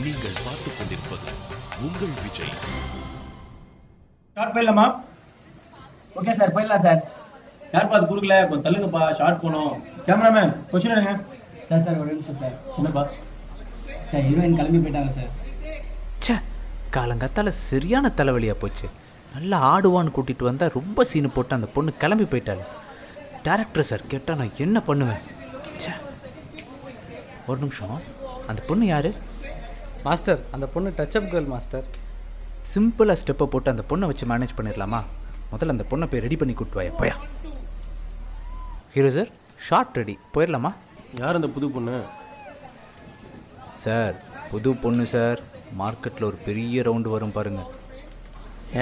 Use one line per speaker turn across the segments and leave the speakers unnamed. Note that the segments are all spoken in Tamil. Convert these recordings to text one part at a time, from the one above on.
நீங்கள் பார்த்துக் கொண்டிருப்பது உங்கள் விஜய்.
ஷார்ட் போயிடலாமா?
ஓகே சார், போயிடலாம் சார்.
யார் பார்த்து கொடுக்கல, கொஞ்சம் தள்ளுங்கப்பா, ஷார்ட் போகணும். கேமராமேன் கொஸ்டின் எடுங்க.
சார் ஒரு நிமிஷம் சார்.
என்னப்பா
சார், ஹீரோயின் கிளம்பி போயிட்டாங்க சார்.
சே, காலங்காத்தால சரியான தலைவலியாக போச்சு. நல்லா ஆடுவான்னு கூட்டிகிட்டு வந்தால் ரொம்ப சீனு போட்டு அந்த பொண்ணு கிளம்பி போயிட்டாள். டேரக்டர் சார் கேட்டால் நான் என்ன பண்ணுவேன்? சே, ஒரு நிமிஷம், அந்த பொண்ணு யார்?
மாஸ்டர், அந்த பொண்ணு டச்சப் கேர்ள் மாஸ்டர்.
சிம்பிளாக ஸ்டெப்பை போட்டு அந்த பொண்ணை வச்சு மேனேஜ் பண்ணிடலாமா? முதல்ல அந்த பொண்ணை போய் ரெடி பண்ணி கூட்டுவாயா போயா. ஹீரோ சார், ஷார்ட் ரெடி, போயிடலாமா?
யார் அந்த புது பொண்ணு?
சார், புது பொண்ணு சார். மார்க்கெட்டில் ஒரு பெரிய ரவுண்டு வரும் பாருங்கள்.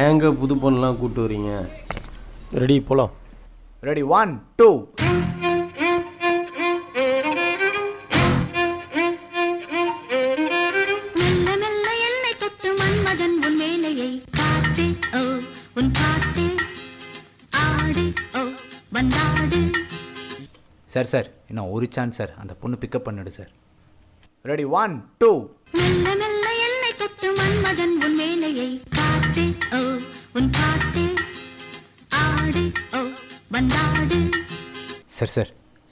ஏங்க புது பொண்ணுலாம் கூப்பிட்டு வரீங்க? ரெடி, போகலாம்.
ரெடி, 1 2. சார் சார், இன்னும் ஒரு சான்ஸ் சார். அந்த பொண்ணு பிக்கப் பண்ணிடு sir. Ready, 1 2. Sir sir,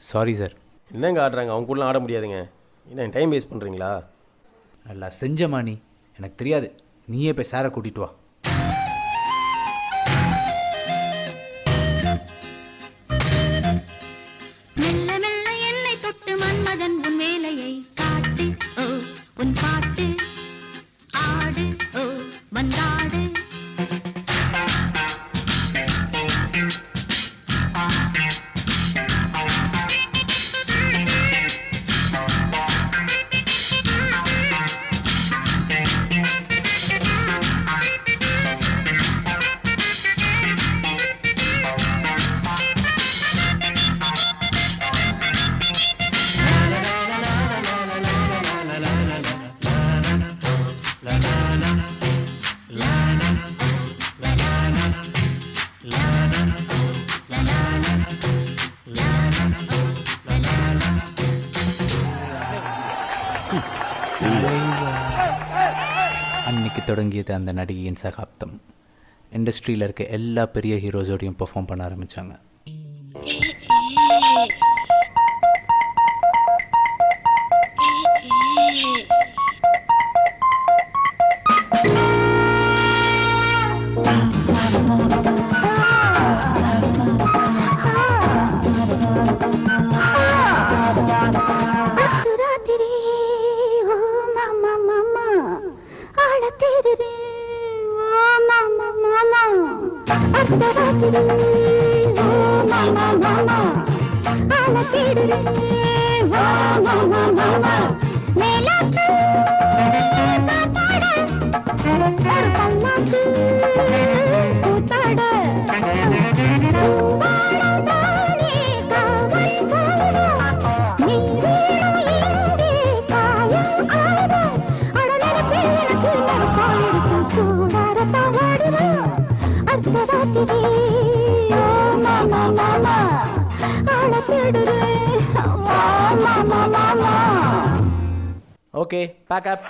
sorry sir.
என்னங்க ஆடுறாங்க? அவங்க கூடலாம் ஆட முடியாதுங்க. என்ன டைம் வேஸ்ட் பண்ணுறீங்களா?
நல்லா செஞ்சமா நீ. எனக்கு தெரியாது, நீயே போய் சாரை கூட்டிகிட்டு வா. அன்னைக்கு தொடங்கியது அந்த நடிகையின் சகாப்தம். இண்டஸ்ட்ரியில் இருக்க எல்லா பெரிய ஹீரோஸோடையும் பெர்ஃபார்ம் பண்ண ஆரம்பித்தாங்க. ஓகே, பேக் அப்.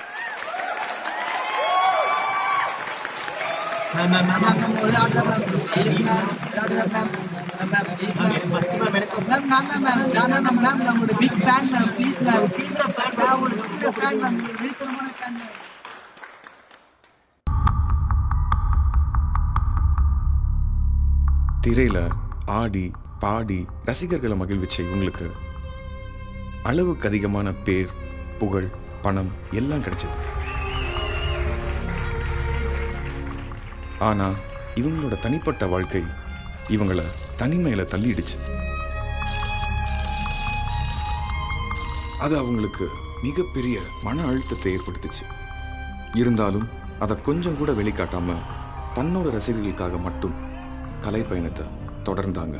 திரையில ஆடி பாடி ரசிகர்களை மகிழ்விச்ச இவங்களுக்கு அளவுக்கு அதிகமான பேர், புகழ், பணம் எல்லாம் கிடைச்சது. ஆனா இவங்களோட தனிப்பட்ட வாழ்க்கை இவங்கள தனிமையில தள்ளிடுச்சு. அது அவங்களுக்கு மிகப்பெரிய மன அழுத்தத்தை ஏற்படுத்துச்சு. இருந்தாலும் அதை கொஞ்சம் கூட வெளிக்காட்டாம தன்னோட ரசிகர்களுக்காக மட்டும் கலை பயணத்தை தொடர்ந்தாங்க.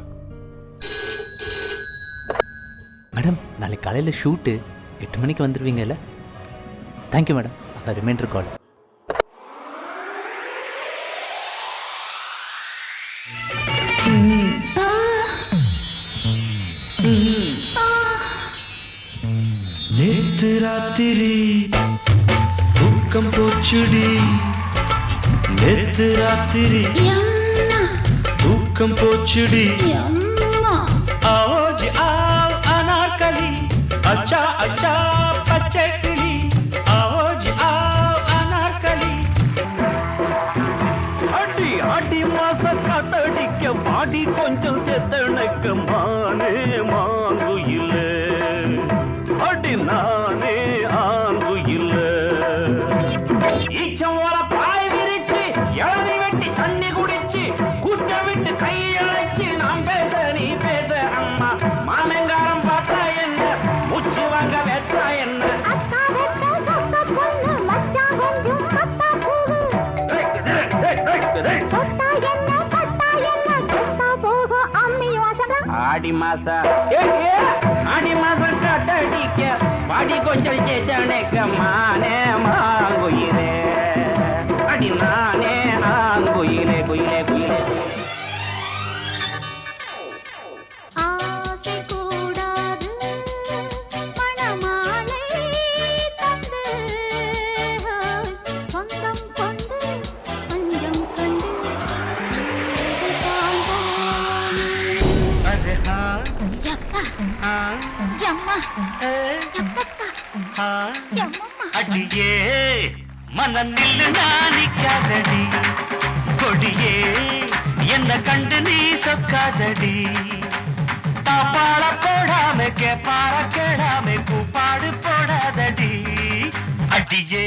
மேடம், நாளைக்கு காலையில் ஷூட்டு 8 மணிக்கு வந்துடுவீங்கல்ல? Thank you madam. அதான் ரிமைண்டர் கால்.
நேற்று ராத்திரி தூக்கம் போச்சுடி நேத்து ராத்திரி தூக்கம் போச்சுடி ஆவோஜி ஆவ் அனார்கலி அச்சா அச்சா பச்சை கிளி ஆவோஜி ஆவ் அனார்கலி அடி அடி மாச காத்தடிக்க பாடி கொஞ்சம் செத்தனைக்க மானே மாங்குயில அடி நானே ஆங்குயில ஈச்சம் ஓல பாய் விரிச்சு இளநி வெட்டி தண்ணி குடிச்சு கூச்ச விட்டு கையழைச்சு நாம் பேச நீ பேச அம்மா மாமங்காரம் பார்த்தா என்ன முச்சு வாங்க வெச்சா என்ன ஆடி மாசம் ஆடி மாசம் காட்டடிக்க பாடி கொஞ்சம் சேச்சனைக்க மானே மாங்குயிலே அடி நானே ஆங்குயிலே குயிலே குயிலே அடியே மனநில் நானிக்காதடி கொடியே என்ன கண்டு நீ சொக்காதடி தாப்பாள போடாம கேப்பார கேடாம கூப்பாடு போடாதடி அடியே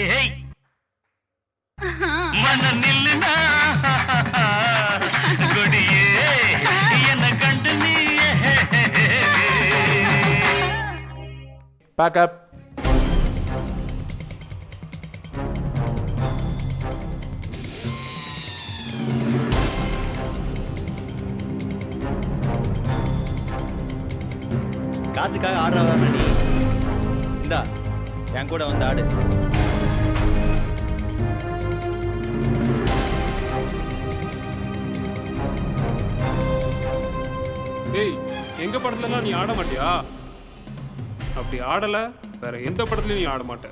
மனநில் கொடியே என்ன கண்டு நீ
Back up.
காசுக்காக ஆடுறதா நீ இந்தா என் கூட வந்து ஆடு.
ஏய், எங்க படத்துலலாம் நீ ஆட மாட்டியா? அப்படி ஆடல வேற எந்த படத்துலயும் நீ ஆட மாட்ட.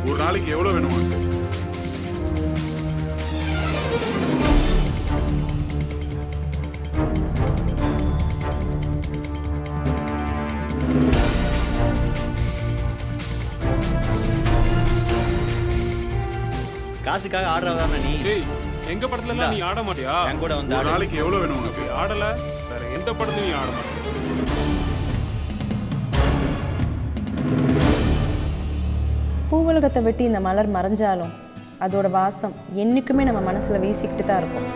ஒரு நாளைக்கு எவ்வளவு வேணுமா?
காசுக்காக ஆடுறதா நீ?
ஏய், எங்க படத்துலலாம் நீ ஆட மாட்டியா?
என் கூட வந்து ஒரு நாளைக்கு எவ்வளவு வேணும் உனக்கு?
ஆடல வேற எந்த படத்துலயும் நீ ஆட மாட்டியா?
பூவுலகத்தை வெட்டி இந்த மலர் மறைஞ்சாலும் அதோட வாசம் என்னைக்குமே நம்ம மனசுல வீசிக்கிட்டு தான் இருக்கும்.